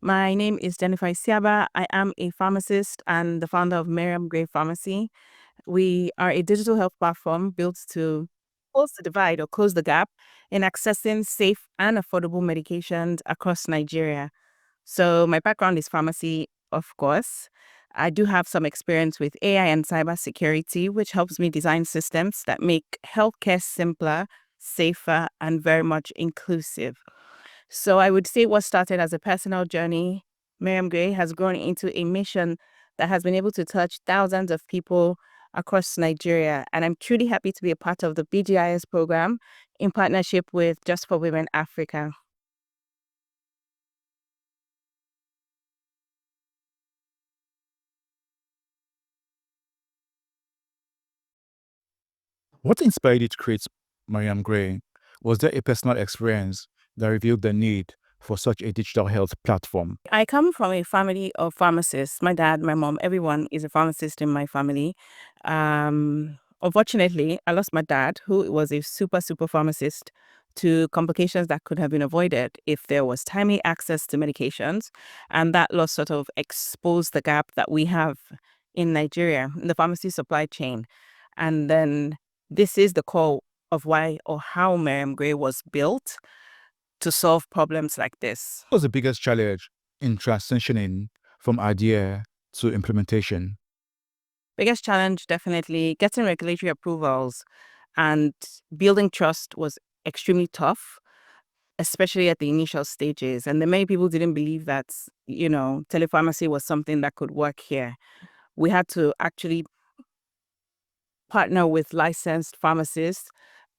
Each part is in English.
My name is Jennifer Esiaba. I am a pharmacist and the founder of Miriam Gray Pharmacy. We are a digital health platform built to close the divide or close the gap in accessing safe and affordable medications across Nigeria. So, my background is pharmacy, of course. I do have some experience with AI and cybersecurity, which helps me design systems that make healthcare simpler, safer, and very much inclusive. So I would say what started as a personal journey, Miriam Gray, has grown into a mission that has been able to touch thousands of people across Nigeria. And I'm truly happy to be a part of the BGIS program in partnership with Just for Women Africa. What inspired you to create Mariam Gray? Was there a personal experience that revealed the need for such a digital health platform? I come from a family of pharmacists. My dad, my mom, everyone is a pharmacist in my family. Unfortunately, I lost my dad, who was a super pharmacist, to complications that could have been avoided if there was timely access to medications. And that loss sort of exposed the gap that we have in Nigeria, in the pharmacy supply chain. And then this is the core of why or how Miriam Gray was built to solve problems like this. What was the biggest challenge in transitioning from idea to implementation? Biggest challenge, definitely getting regulatory approvals and building trust was extremely tough, especially at the initial stages. And then many people didn't believe that, telepharmacy was something that could work here. We had to actually partner with licensed pharmacists,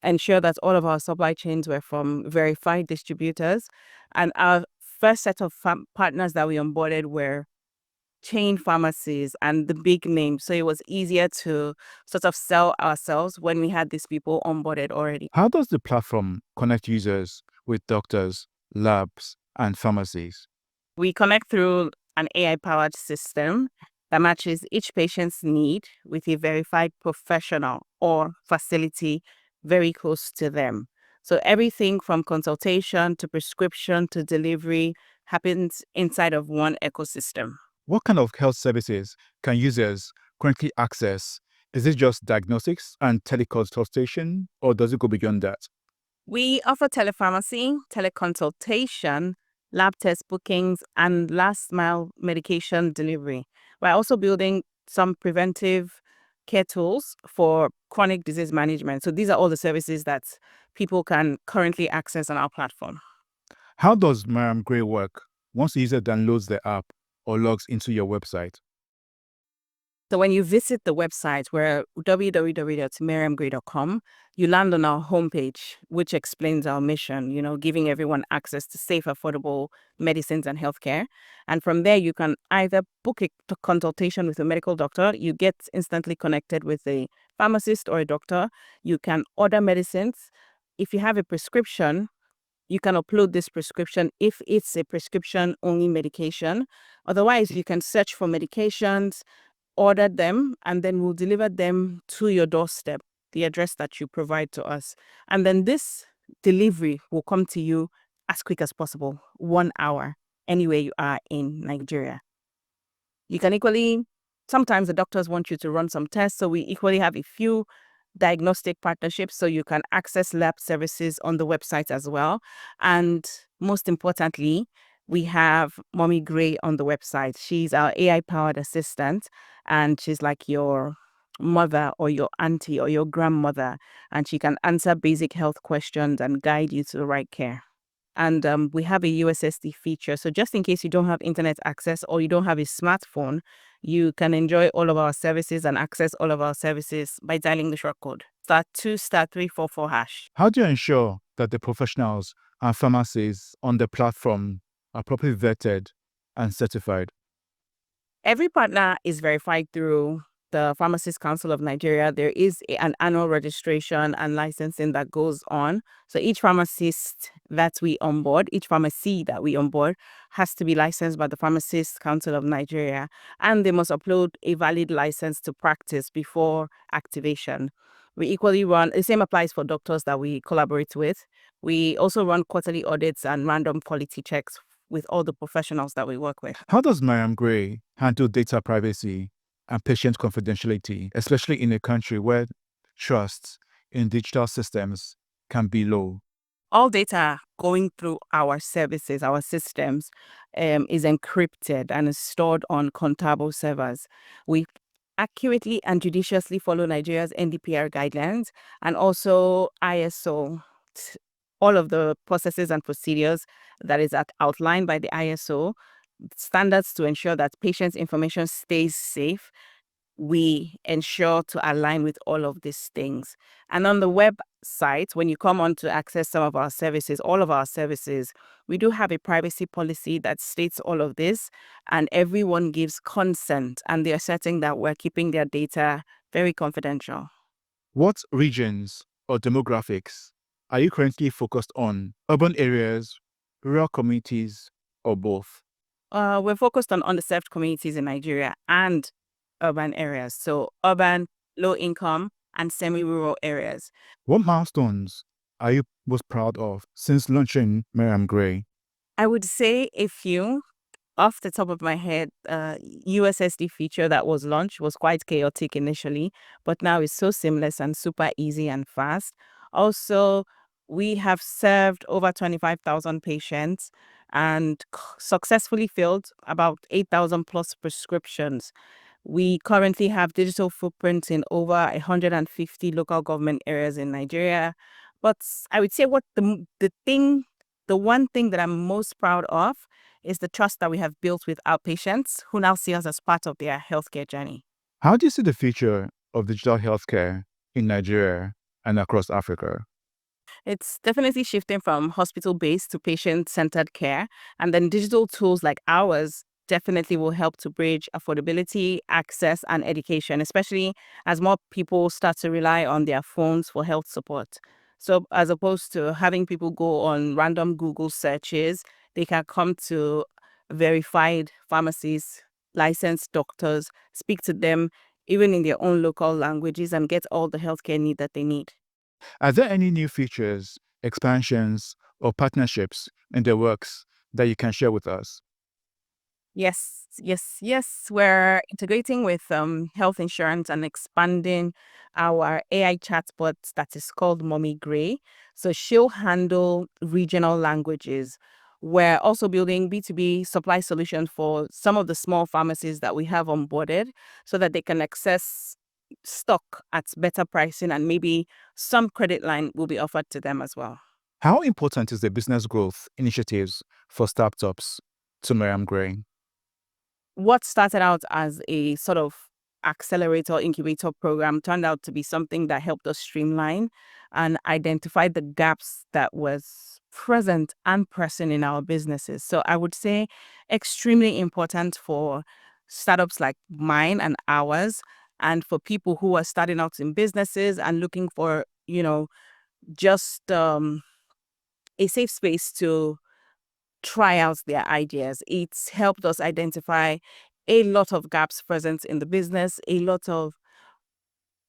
ensure that all of our supply chains were from verified distributors. And our first set of partners that we onboarded were chain pharmacies and the big names. So it was easier to sort of sell ourselves when we had these people onboarded already. How does the platform connect users with doctors, labs, and pharmacies? We connect through an AI-powered system that matches each patient's need with a verified professional or facility very close to them. So everything from consultation to prescription to delivery happens inside of one ecosystem. What kind of health services can users currently access? Is it just diagnostics and teleconsultation, or does it go beyond that? We offer telepharmacy, teleconsultation, lab test bookings, and last mile medication delivery. We're also building some preventive care tools for chronic disease management. So these are all the services that people can currently access on our platform. How does Mariam Gray work once the user downloads the app or logs into your website? So when you visit the website, we're www.miriamgray.com, you land on our homepage, which explains our mission, giving everyone access to safe, affordable medicines and healthcare. And from there, you can either book a consultation with a medical doctor, you get instantly connected with a pharmacist or a doctor, you can order medicines. If you have a prescription, you can upload this prescription if it's a prescription only medication. Otherwise, you can search for medications, order them, and then we'll deliver them to your doorstep, the address that you provide to us. And then this delivery will come to you as quick as possible, 1 hour, anywhere you are in Nigeria. You can equally, sometimes the doctors want you to run some tests, so we equally have a few diagnostic partnerships so you can access lab services on the website as well. And most importantly, we have Mommy Gray on the website. She's our AI-powered assistant, and she's like your mother or your auntie or your grandmother, and she can answer basic health questions and guide you to the right care. And we have a USSD feature. So just in case you don't have internet access or you don't have a smartphone, you can enjoy all of our services and access all of our services by dialing the short code *2*344#. How do you ensure that the professionals and pharmacies on the platform are properly vetted and certified? Every partner is verified through the Pharmacist Council of Nigeria. There is an annual registration and licensing that goes on. So each pharmacist that we onboard, each pharmacy that we onboard has to be licensed by the Pharmacist Council of Nigeria, and they must upload a valid license to practice before activation. We equally run, the same applies for doctors that we collaborate with. We also run quarterly audits and random quality checks with all the professionals that we work with. How does Mariam Gray handle data privacy and patient confidentiality, especially in a country where trust in digital systems can be low? All data going through our services, our systems, is encrypted and is stored on countable servers. We accurately and judiciously follow Nigeria's NDPR guidelines and also ISO, all of the processes and procedures that is outlined by the ISO standards to ensure that patients' information stays safe. We ensure to align with all of these things. And on the website, when you come on to access some of our services, all of our services, we do have a privacy policy that states all of this, and everyone gives consent, and they're certain that we're keeping their data very confidential. What regions or demographics are you currently focused on? Urban areas, rural communities, or both? We're focused on underserved communities in Nigeria and urban areas. So urban, low income, and semi-rural areas. What milestones are you most proud of since launching Mariam Gray? I would say a few. Off the top of my head, USSD feature that was launched was quite chaotic initially, but now it's so seamless and super easy and fast. Also, we have served over 25,000 patients and successfully filled about 8,000 plus prescriptions. We currently have digital footprints in over 150 local government areas in Nigeria. But I would say the one thing that I'm most proud of is the trust that we have built with our patients who now see us as part of their healthcare journey. How do you see the future of digital healthcare in Nigeria and across Africa? It's definitely shifting from hospital-based to patient-centered care, and then digital tools like ours definitely will help to bridge affordability, access, and education, especially as more people start to rely on their phones for health support. So as opposed to having people go on random Google searches, they can come to verified pharmacies, licensed doctors, speak to them even in their own local languages and get all the healthcare need that they need. Are there any new features, expansions, or partnerships in the works that you can share with us? Yes, yes, yes. We're integrating with health insurance and expanding our AI chatbot that is called Mommy Gray. So she'll handle regional languages. We're also building B2B supply solutions for some of the small pharmacies that we have onboarded so that they can access stock at better pricing, and maybe some credit line will be offered to them as well. How important is the business growth initiatives for startups to Mariam Gray? What started out as a sort of accelerator incubator program turned out to be something that helped us streamline and identify the gaps that was present and pressing in our businesses. So I would say extremely important for startups like mine and ours, and for people who are starting out in businesses and looking for, just a safe space to try out their ideas. It's helped us identify a lot of gaps present in the business, a lot of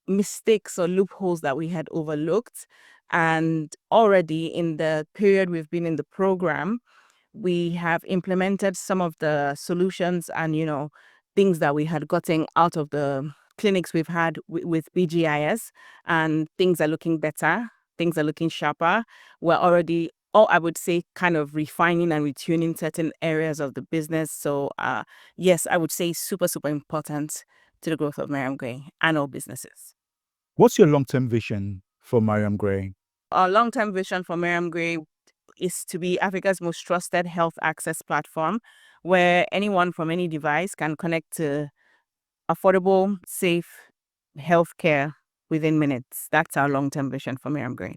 mistakes or loopholes that we had overlooked. And already in the period we've been in the program, we have implemented some of the solutions and, things that we had gotten out of the clinics we've had with BGIS, and things are looking better, things are looking sharper. We're already, or I would say, kind of refining and retuning certain areas of the business. So, yes, I would say super, super important to the growth of Mariam Gray and all businesses. What's your long-term vision for Mariam Gray? Our long-term vision for Mariam Gray is to be Africa's most trusted health access platform, where anyone from any device can connect to affordable, safe healthcare within minutes. That's our long-term vision for Mariam Gray.